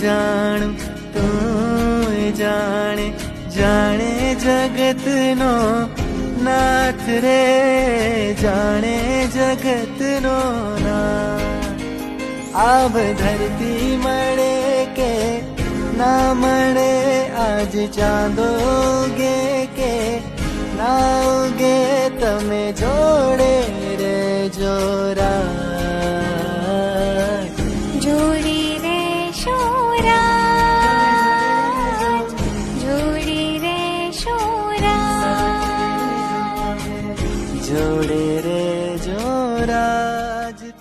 જાણું તું જાણે જાણે જગતનો નાથ રે, જાણે જગતનો નાથ. આભ ધરતી મળે કે ના મળે, આજ ચાંદો ગે કે ના ઉગે, તમે જોડે રે જોરા જોડી રે શોરા, જોડી રે શોરા, જોડે રે જોરા.